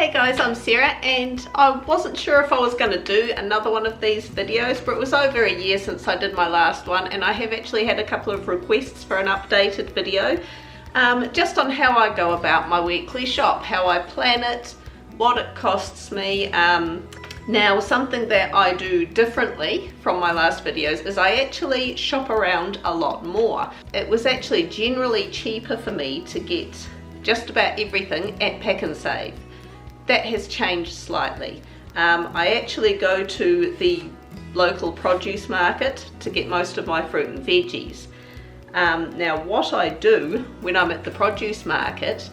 Hey guys, I'm Sarah and I wasn't sure if I was going to do another one of these videos, but it was over a year since I did my last one and I have actually had a couple of requests for an updated video just on how I go about my weekly shop, how I plan it, what it costs me. Now something that I do differently from my last videos is I actually shop around a lot more. It was actually generally cheaper for me to get just about everything at Pack and Save. That has changed slightly. I actually go to the local produce market to get most of my fruit and veggies. Now what I do when I'm at the produce market,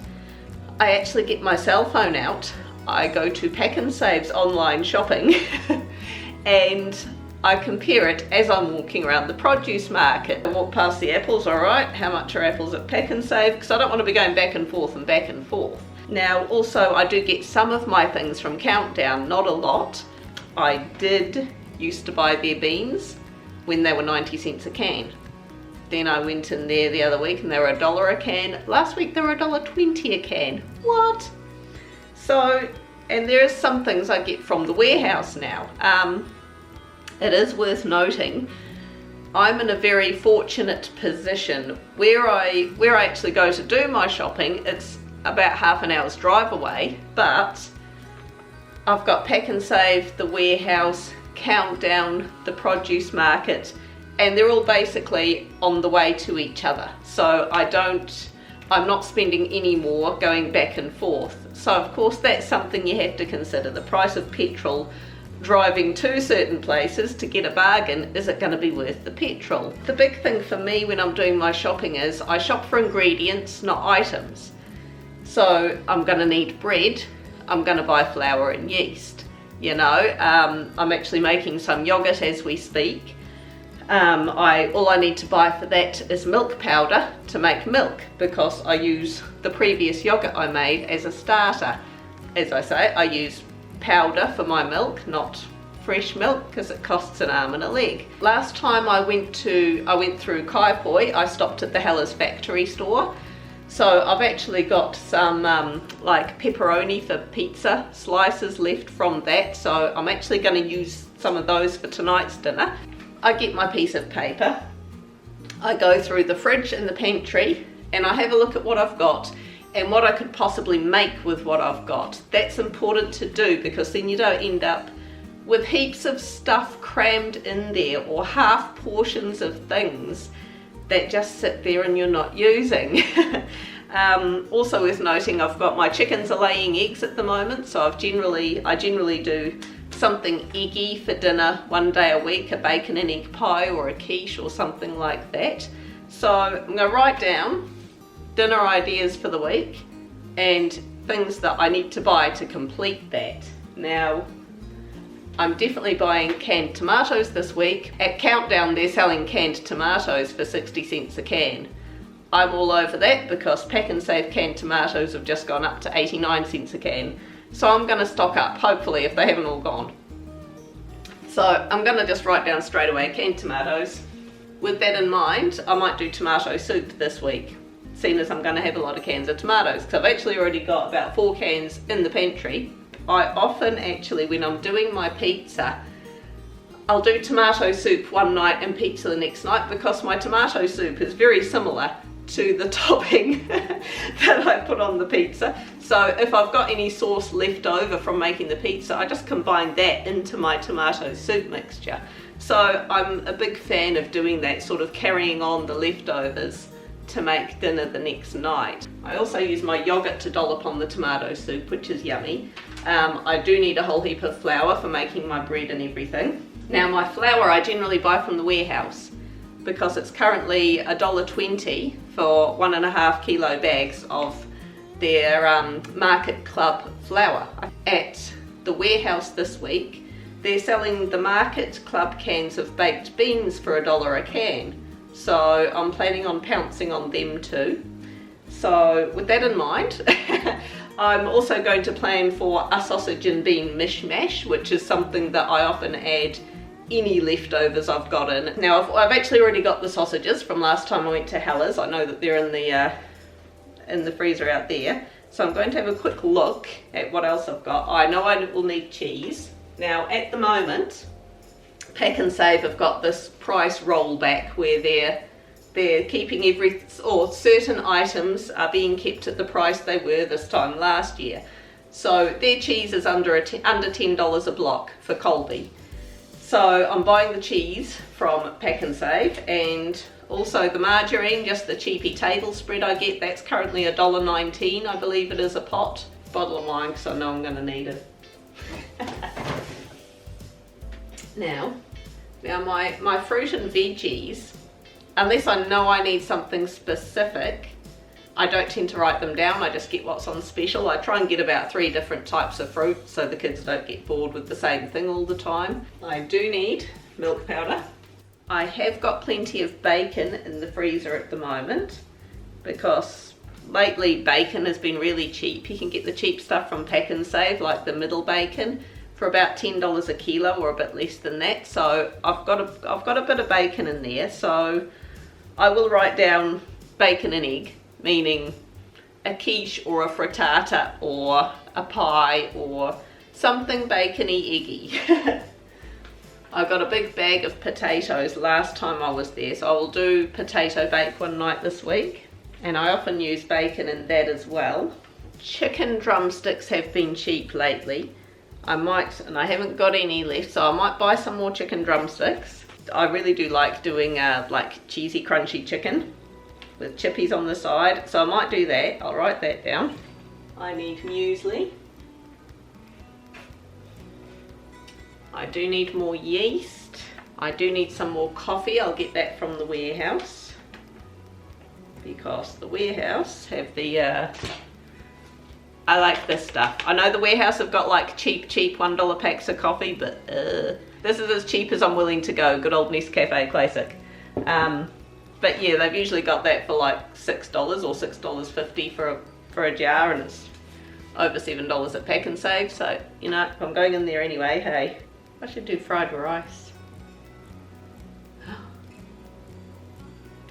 I actually get my cell phone out, I go to Pack and Save's online shopping and I compare it as I'm walking around the produce market. I walk past the apples, alright, how much are apples at Pack and Save? Because I don't want to be going back and forth and back and forth. Now also I do get some of my things from Countdown, not a lot. I did used to buy their beans when they were 90 cents a can. Then I went in there the other week and they were $1 a can. Last week they were $1.20 a can. What? So, and there are some things I get from the warehouse now. It is worth noting, I'm in a very fortunate position. Where I actually go to do my shopping, it's about half an hour's drive away, but I've got Pack and Save, the warehouse, Countdown, the produce market, and they're all basically on the way to each other. So I'm not spending any more going back and forth. So of course that's something you have to consider. The price of petrol, driving to certain places to get a bargain, is it going to be worth the petrol? The big thing for me when I'm doing my shopping is I shop for ingredients, not items. So I'm going to need bread, I'm going to buy flour and yeast, you know. I'm actually making some yogurt as we speak. All I need to buy for that is milk powder to make milk, because I use the previous yogurt I made as a starter. As I say, I use powder for my milk, not fresh milk, because it costs an arm and a leg. Last time I went through Kaipoi, I stopped at the Hellas factory store. So I've actually got some like pepperoni for pizza slices left from that, so I'm actually going to use some of those for tonight's dinner. I get my piece of paper, I go through the fridge and the pantry and I have a look at what I've got and what I could possibly make with what I've got. That's important to do, because then you don't end up with heaps of stuff crammed in there or half portions of things that just sit there and you're not using. Also worth noting, I've got my chickens are laying eggs at the moment, so I generally do something eggy for dinner one day a week, a bacon and egg pie or a quiche or something like that. So I'm going to write down dinner ideas for the week and things that I need to buy to complete that. Now I'm definitely buying canned tomatoes this week. At Countdown they're selling canned tomatoes for 60 cents a can. I'm all over that because Pack and Save canned tomatoes have just gone up to 89 cents a can. So I'm going to stock up, hopefully, if they haven't all gone. So I'm going to just write down straight away canned tomatoes. With that in mind, I might do tomato soup this week, seeing as I'm going to have a lot of cans of tomatoes, because I've actually already got about 4 cans in the pantry. I often actually, when I'm doing my pizza, I'll do tomato soup one night and pizza the next night, because my tomato soup is very similar to the topping that I put on the pizza. So if I've got any sauce left over from making the pizza, I just combine that into my tomato soup mixture. So I'm a big fan of doing that, sort of carrying on the leftovers to make dinner the next night. I also use my yogurt to dollop on the tomato soup, which is yummy. I do need a whole heap of flour for making my bread and everything. Now my flour I generally buy from the warehouse, because it's currently $1.20 for 1.5 kilo bags of their Market Club flour. At the warehouse this week, they're selling the Market Club cans of baked beans for $1 a can. So I'm planning on pouncing on them too. So with that in mind, I'm also going to plan for a sausage and bean mishmash, which is something that I often add any leftovers I've got in. Now I've actually already got the sausages from last time I went to Hellas. I know that they're in the freezer out there. So I'm going to have a quick look at what else I've got. I know I will need cheese. Now at the moment, Pack and Save have got this price rollback where they're keeping certain items are being kept at the price they were this time last year. So their cheese is under $10 a block for Colby. So I'm buying the cheese from Pack and Save, and also the margarine, just the cheapy table spread I get, that's currently $1.19, I believe it is a pot. Bottle of wine, because I know I'm going to need it. Now my fruit and veggies, unless I know I need something specific, I don't tend to write them down, I just get what's on special. I try and get about 3 different types of fruit so the kids don't get bored with the same thing all the time. I do need milk powder. I have got plenty of bacon in the freezer at the moment because lately bacon has been really cheap. You can get the cheap stuff from Pack and Save, like the middle bacon, for about $10 a kilo or a bit less than that. So I've got a bit of bacon in there, so I will write down bacon and egg, meaning a quiche or a frittata or a pie or something bacony eggy. I got a big bag of potatoes last time I was there, so I will do potato bake one night this week, and I often use bacon in that as well. Chicken drumsticks have been cheap lately. And I haven't got any left, so I might buy some more chicken drumsticks. I really do like doing like cheesy crunchy chicken with chippies on the side, so I might do that. I'll write that down. I need muesli. I do need more yeast. I do need some more coffee. I'll get that from the warehouse because the warehouse have the I like this stuff. I know the warehouse have got like cheap $1 packs of coffee, but this is as cheap as I'm willing to go. Good old Nescafe Classic. But yeah, they've usually got that for like $6 or $6.50 for a jar, and it's over $7 at Pack and Save. So, you know, if I'm going in there anyway, hey, I should do fried rice.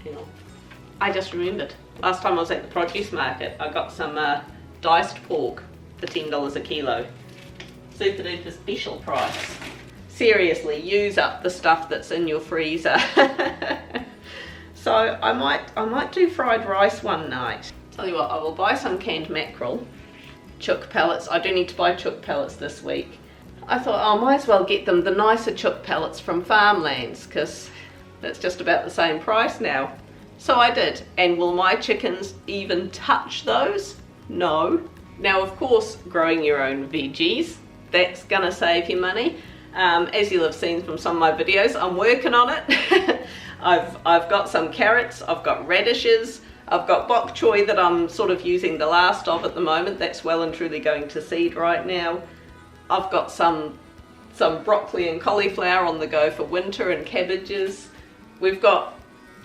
Hang on. I just remembered. Last time I was at the produce market, I got some diced pork for $10 a kilo. Super duper special price. Seriously, use up the stuff that's in your freezer. So I might do fried rice one night. Tell you what, I will buy some canned mackerel, chook pellets. I do need to buy chook pellets this week. I thought I might as well get them the nicer chook pellets from Farmlands, because that's just about the same price now. So I did, and will my chickens even touch those? No. Now of course, growing your own veggies, that's gonna save you money. As you'll have seen from some of my videos, I'm working on it. I've got some carrots, I've got radishes, I've got bok choy that I'm sort of using the last of at the moment. That's well and truly going to seed right now. I've got some broccoli and cauliflower on the go for winter, and cabbages. We've got,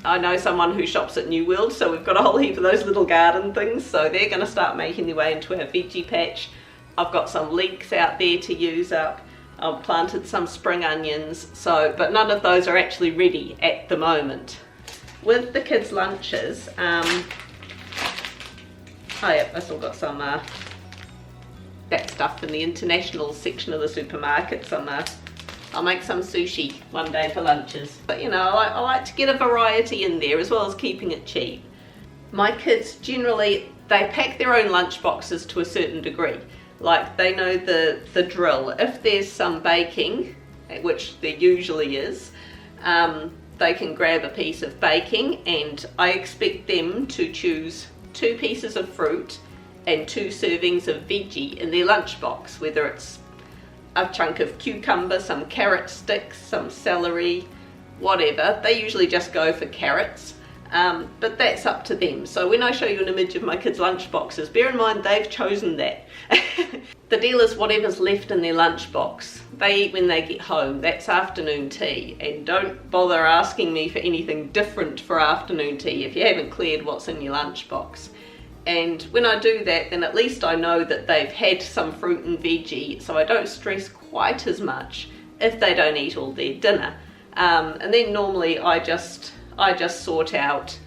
I know someone who shops at New World, so we've got a whole heap of those little garden things, so they're going to start making their way into our veggie patch. I've got some leeks out there to use up. I've planted some spring onions, but none of those are actually ready at the moment. With the kids' lunches, oh yeah, I still got some that stuff in the international section of the supermarket. I'll make some sushi one day for lunches. But you know, I like to get a variety in there as well as keeping it cheap. My kids generally, they pack their own lunch boxes to a certain degree. Like, they know the drill. If there's some baking, which there usually is, they can grab a piece of baking, and I expect them to choose 2 pieces of fruit and 2 servings of veggie in their lunchbox, whether it's a chunk of cucumber, some carrot sticks, some celery, whatever. They usually just go for carrots, but that's up to them. So when I show you an image of my kids' lunch boxes, bear in mind they've chosen that. The deal is whatever's left in their lunchbox, they eat when they get home. That's afternoon tea, and don't bother asking me for anything different for afternoon tea if you haven't cleared what's in your lunchbox. And when I do that, then at least I know that they've had some fruit and veggie, so I don't stress quite as much if they don't eat all their dinner. And then normally I just sort out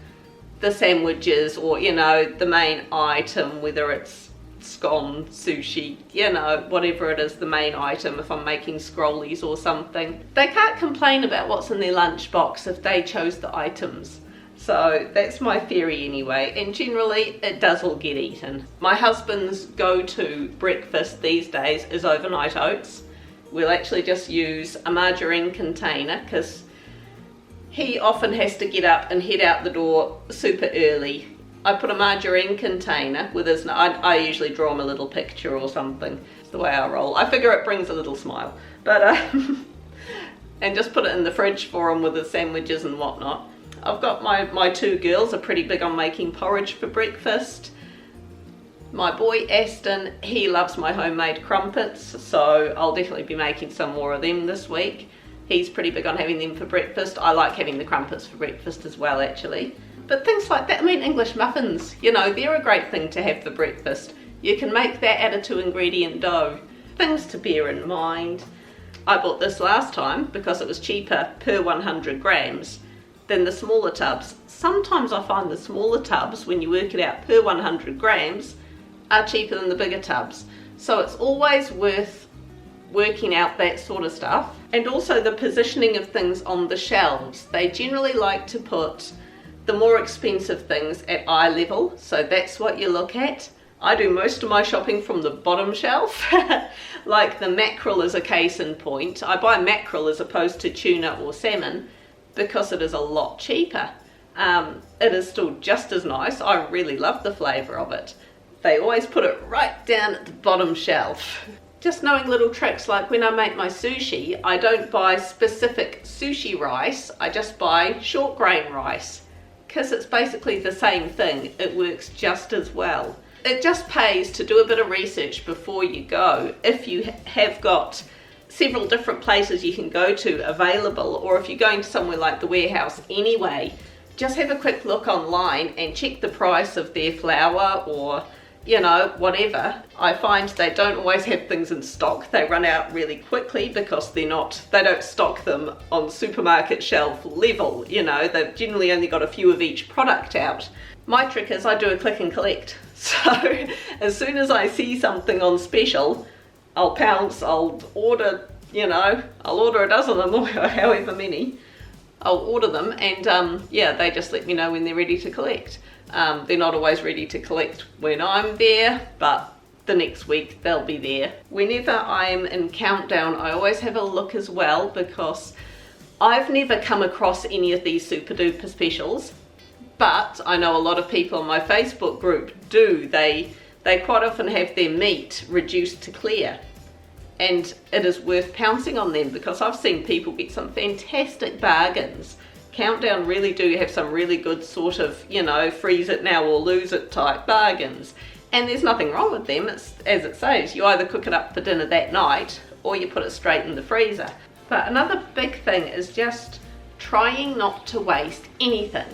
the sandwiches, or you know, the main item, whether it's scone, sushi, you know, whatever it is, the main item if I'm making scrollies or something. They can't complain about what's in their lunchbox if they chose the items. So that's my theory anyway, and generally it does all get eaten. My husband's go-to breakfast these days is overnight oats. We'll actually just use a margarine container because he often has to get up and head out the door super early. I put a margarine container with his, I usually draw him a little picture or something. It's the way I roll. I figure it brings a little smile. But, and just put it in the fridge for him with his sandwiches and whatnot. I've got my two girls are pretty big on making porridge for breakfast. My boy Aston, he loves my homemade crumpets, so I'll definitely be making some more of them this week. He's pretty big on having them for breakfast. I like having the crumpets for breakfast as well, actually. But things like that, I mean, English muffins, you know, they're a great thing to have for breakfast. You can make that out of 2-ingredient dough. Things to bear in mind. I bought this last time because it was cheaper per 100 grams than the smaller tubs. Sometimes I find the smaller tubs, when you work it out per 100 grams, are cheaper than the bigger tubs. So it's always worth working out that sort of stuff. And also the positioning of things on the shelves. They generally like to put the more expensive things at eye level, so that's what you look at. I do most of my shopping from the bottom shelf. Like the mackerel is a case in point. I buy mackerel as opposed to tuna or salmon because it is a lot cheaper. It is still just as nice. I really love the flavour of it. They always put it right down at the bottom shelf. Just knowing little tricks, like when I make my sushi, I don't buy specific sushi rice, I just buy short grain rice, because it's basically the same thing. It works just as well. It just pays to do a bit of research before you go. If you have got several different places you can go to available, or if you're going to somewhere like the warehouse anyway, just have a quick look online and check the price of their flour or, you know, whatever. I find they don't always have things in stock. They run out really quickly because they don't stock them on supermarket shelf level, you know. They've generally only got a few of each product out. My trick is I do a click and collect. So as soon as I see something on special, I'll pounce, I'll order, you know, I'll order a dozen of them or however many. I'll order them and yeah, they just let me know when they're ready to collect. They're not always ready to collect when I'm there, but the next week they'll be there. Whenever I'm in Countdown, I always have a look as well because I've never come across any of these super duper specials, but I know a lot of people on my Facebook group do. They quite often have their meat reduced to clear, and it is worth pouncing on them because I've seen people get some fantastic bargains. Countdown really do have some really good sort of, you know, freeze it now or lose it type bargains. And there's nothing wrong with them. It's, as it says, you either cook it up for dinner that night or you put it straight in the freezer. But another big thing is just trying not to waste anything.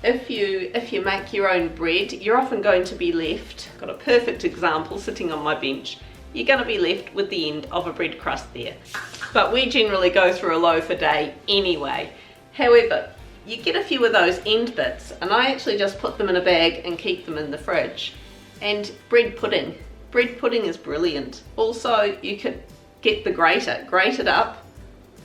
If you make your own bread, you're often going to be left, got a perfect example sitting on my bench, you're going to be left with the end of a bread crust there. But we generally go through a loaf a day anyway. However, you get a few of those end bits, and I actually just put them in a bag and keep them in the fridge. And bread pudding. Bread pudding is brilliant. Also, you could get the grater, grate it up,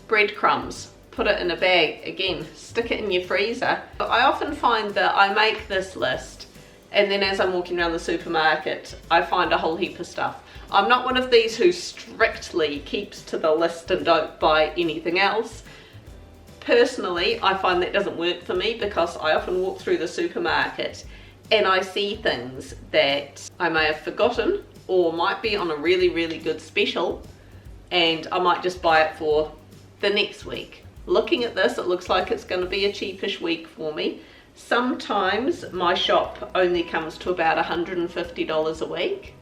breadcrumbs, put it in a bag, again, stick it in your freezer. I often find that I make this list, and then as I'm walking around the supermarket, I find a whole heap of stuff. I'm not one of these who strictly keeps to the list and don't buy anything else. Personally, I find that doesn't work for me because I often walk through the supermarket and I see things that I may have forgotten or might be on a really, really good special, and I might just buy it for the next week. Looking at this, it looks like it's going to be a cheapish week for me. Sometimes my shop only comes to about $150 a week.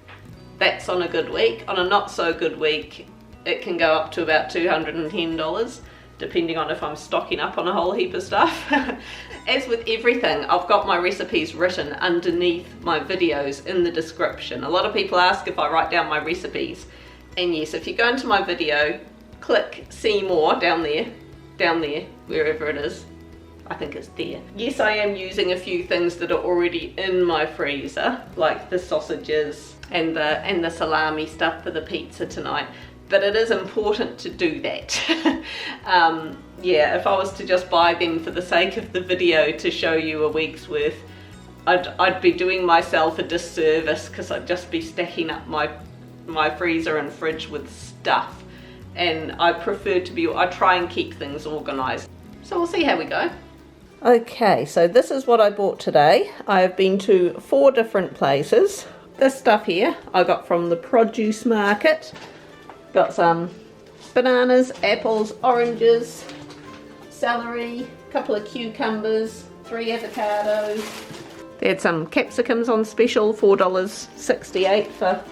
That's on a good week. On a not so good week, it can go up to about $210, depending on if I'm stocking up on a whole heap of stuff. As with everything, I've got my recipes written underneath my videos in the description. A lot of people ask if I write down my recipes, and yes, if you go into my video, click see more down there, wherever it is, I think it's there. Yes, I am using a few things that are already in my freezer, like the sausages and the salami stuff for the pizza tonight. But it is important to do that. Yeah, if I was to just buy them for the sake of the video to show you a week's worth, I'd be doing myself a disservice, because I'd just be stacking up my freezer and fridge with stuff. And I try and keep things organised. So we'll see how we go. Okay, so this is what I bought today. I have been to 4 different places. This stuff here I got from the produce market. Got some bananas, apples, oranges, celery, a couple of cucumbers, 3 avocados. They had some capsicums on special, $4.68 for a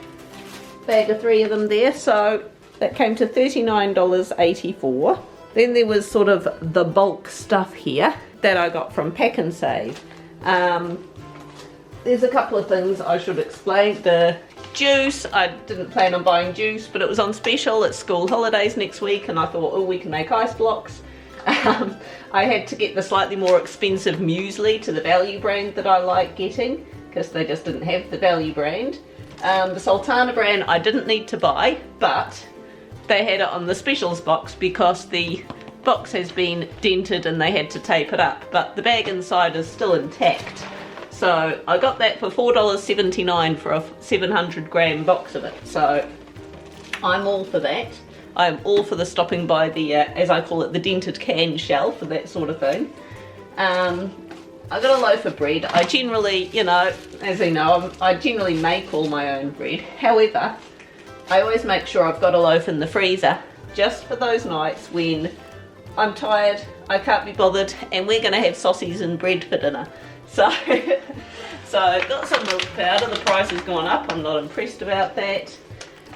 bag of 3 of them there. So that came to $39.84. Then there was sort of the bulk stuff here that I got from Pack and Save. There's a couple of things I should explain. The juice, I didn't plan on buying juice, but it was on special. It's school holidays next week, and I thought, oh, we can make ice blocks. I had to get the slightly more expensive muesli to the value brand that I like getting, because they just didn't have the value brand. The Sultana brand I didn't need to buy, but they had it on the specials box because the box has been dented and they had to tape it up, but the bag inside is still intact. So I got that for $4.79 for a 700 gram box of it. So I'm all for that. I'm all for the stopping by the, as I call it, the dented can shelf and that sort of thing. I got a loaf of bread. I generally, you know, as you know, I generally make all my own bread. However, I always make sure I've got a loaf in the freezer just for those nights when I'm tired, I can't be bothered, and we're going to have sausages and bread for dinner. So I've got some milk powder. The price has gone up. I'm not impressed about that.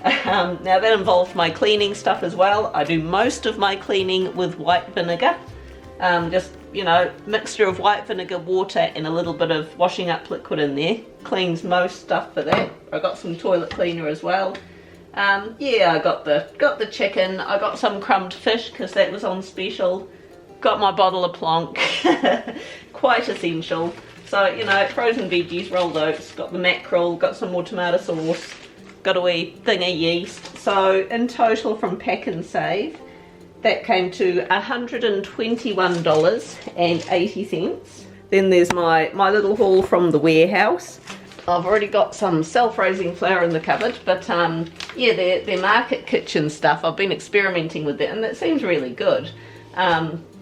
Now that involved my cleaning stuff as well. I do most of my cleaning with white vinegar. Just, you know, mixture of white vinegar, water, and a little bit of washing up liquid in there. Cleans most stuff for that. I got some toilet cleaner as well. Yeah, I got the chicken. I got some crumbed fish because that was on special. Got my bottle of plonk. Quite essential. So, you know, frozen veggies, rolled oats, got the mackerel, got some more tomato sauce, got a wee thing of yeast. So in total from Pack and Save, that came to $121.80. Then there's my little haul from the warehouse. I've already got some self-raising flour in the cupboard, but yeah, they're market kitchen stuff. I've been experimenting with it and it seems really good.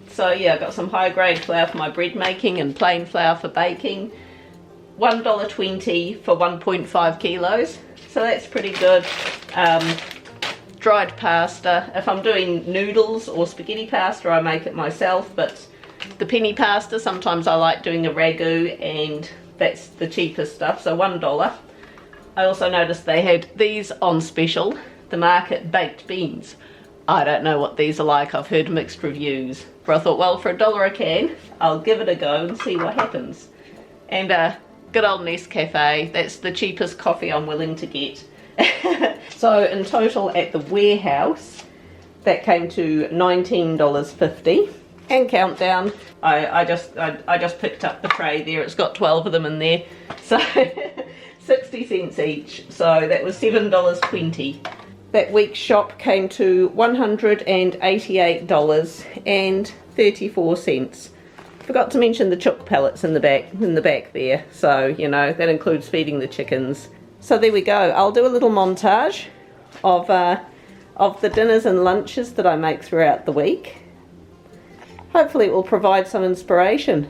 So yeah, I got some high grade flour for my bread making and plain flour for baking. $1.20 for 1.5 kilos, so that's pretty good. Dried pasta. If I'm doing noodles or spaghetti pasta, I make it myself, but the penny pasta, sometimes I like doing a ragu, and that's the cheapest stuff, so $1. I also noticed they had these on special, the market baked beans. I don't know what these are like. I've heard mixed reviews, but I thought, well, for $1 a can, I'll give it a go and see what happens. And good old Nescafe, that's the cheapest coffee I'm willing to get. So in total at the warehouse, that came to $19.50. And countdown, I just picked up the tray there. It's got 12 of them in there, so 60 cents each. So that was $7.20. That week's shop came to $188.34. Forgot to mention the chook pellets in the back there. So, you know, that includes feeding the chickens. So there we go. I'll do a little montage of the dinners and lunches that I make throughout the week. Hopefully it will provide some inspiration.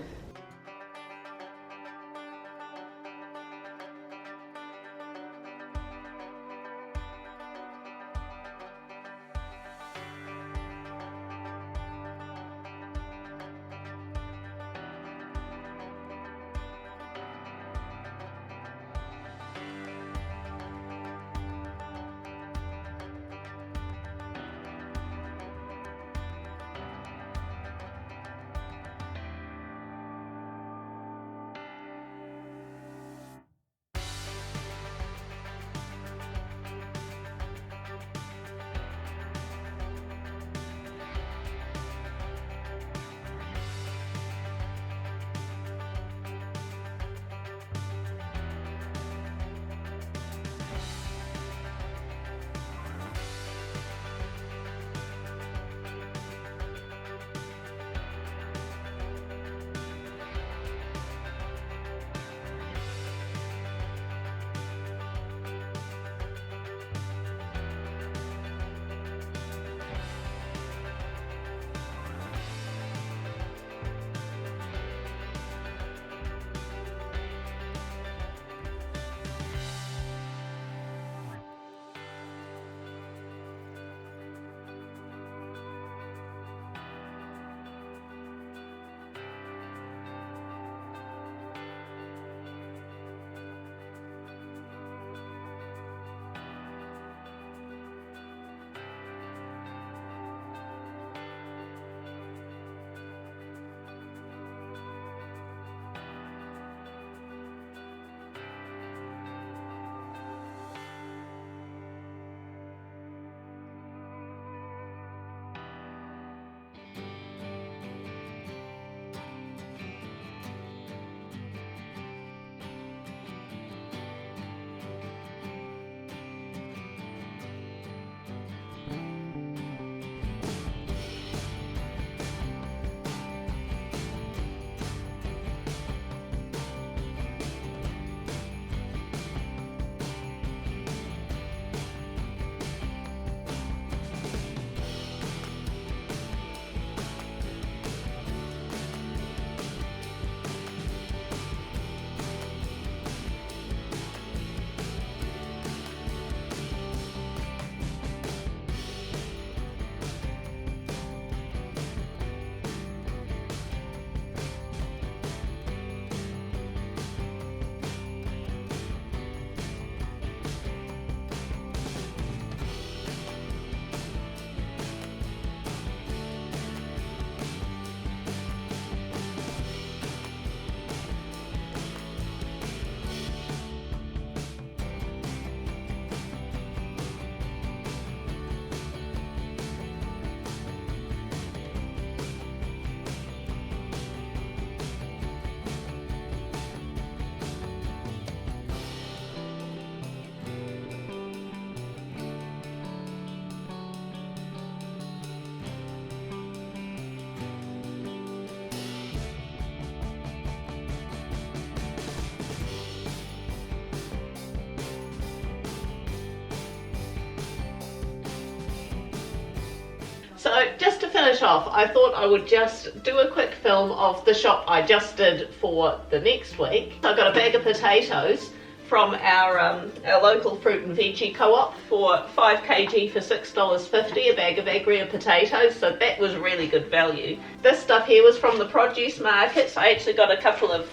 So just to finish off, I thought I would just do a quick film of the shop I just did for the next week. I got a bag of potatoes from our local fruit and veggie co-op for 5 kg for $6.50, a bag of agria potatoes, so that was really good value. This stuff here was from the produce market. I actually got a couple of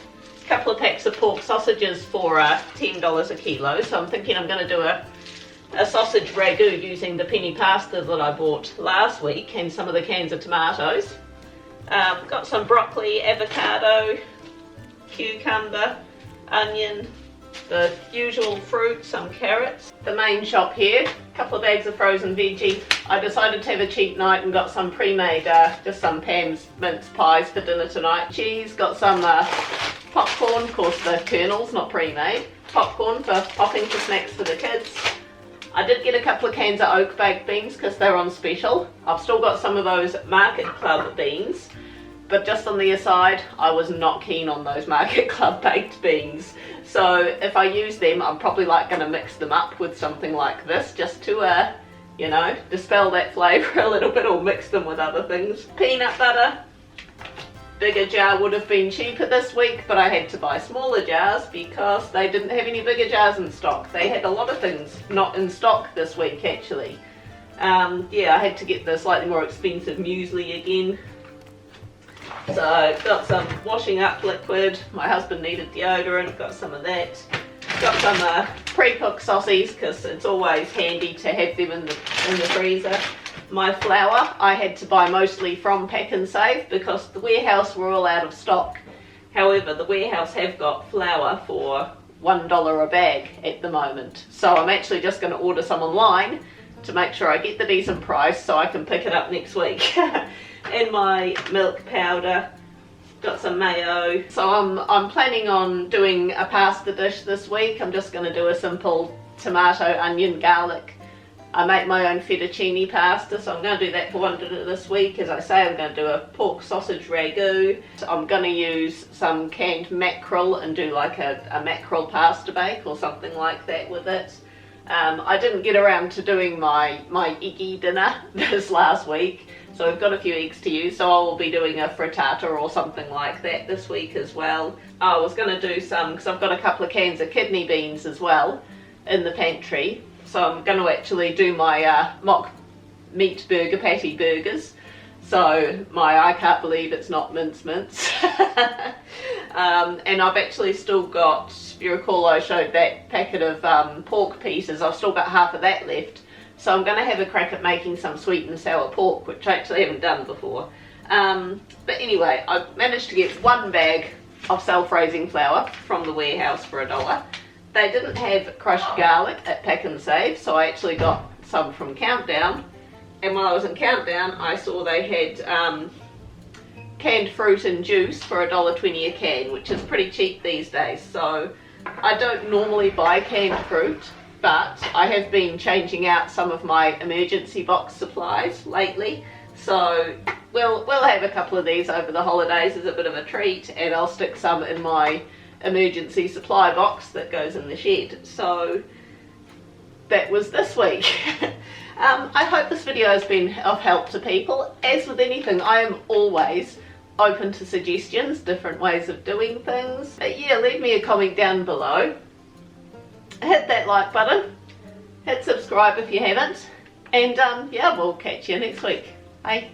packs of pork sausages for $10 a kilo, so I'm thinking I'm going to do a sausage ragu using the penny pasta that I bought last week and some of the cans of tomatoes. Got some broccoli, avocado, cucumber, onion, the usual fruit, some carrots. The main shop here, a couple of bags of frozen veggie. I decided to have a cheap night and got some pre-made, just some Pam's mince pies for dinner tonight. Cheese, got some popcorn, of course the kernels, not pre-made. Popcorn for popping for snacks for the kids. I did get a couple of cans of oak baked beans because they're on special. I've still got some of those Market Club beans, but just on the aside, I was not keen on those Market Club baked beans. So if I use them, I'm probably like going to mix them up with something like this just to, you know, dispel that flavour a little bit or mix them with other things. Peanut butter. Bigger jar would have been cheaper this week, but I had to buy smaller jars because they didn't have any bigger jars in stock. They had a lot of things not in stock this week actually. Yeah, I had to get the slightly more expensive muesli again. So got some washing up liquid, my husband needed deodorant, got some of that. Got some pre-cooked sausages because it's always handy to have them in the freezer. My flour I had to buy mostly from Pack and Save because the warehouse were all out of stock. However, the warehouse have got flour for $1 a bag at the moment. So I'm actually just going to order some online to make sure I get the decent price so I can pick it up next week. And my milk powder, got some mayo. So I'm planning on doing a pasta dish this week. I'm just going to do a simple tomato, onion, garlic. I make my own fettuccine pasta, so I'm going to do that for one dinner this week. As I say, I'm going to do a pork sausage ragu. I'm going to use some canned mackerel and do like a mackerel pasta bake or something like that with it. I didn't get around to doing my eggy dinner this last week, so I've got a few eggs to use, so I will be doing a frittata or something like that this week as well. I was going to do some, because I've got a couple of cans of kidney beans as well in the pantry, so I'm going to actually do my mock meat burger patty burgers. So I can't believe it's not mince. And I've actually still got, if you recall I showed that packet of pork pieces, I've still got half of that left. So I'm going to have a crack at making some sweet and sour pork, which I actually haven't done before. But anyway, I managed to get one bag of self-raising flour from the warehouse for $1. They didn't have crushed garlic at Pack and Save, so I actually got some from Countdown. And while I was in Countdown, I saw they had canned fruit and juice for $1.20 a can, which is pretty cheap these days. So I don't normally buy canned fruit, but I have been changing out some of my emergency box supplies lately. So we'll have a couple of these over the holidays as a bit of a treat, and I'll stick some in my emergency supply box that goes in the shed. So that was this week. I hope this video has been of help to people. As with anything, I am always open to suggestions, different ways of doing things. But yeah, leave me a comment down below. Hit that like button, hit subscribe if you haven't, and yeah, we'll catch you next week. Bye.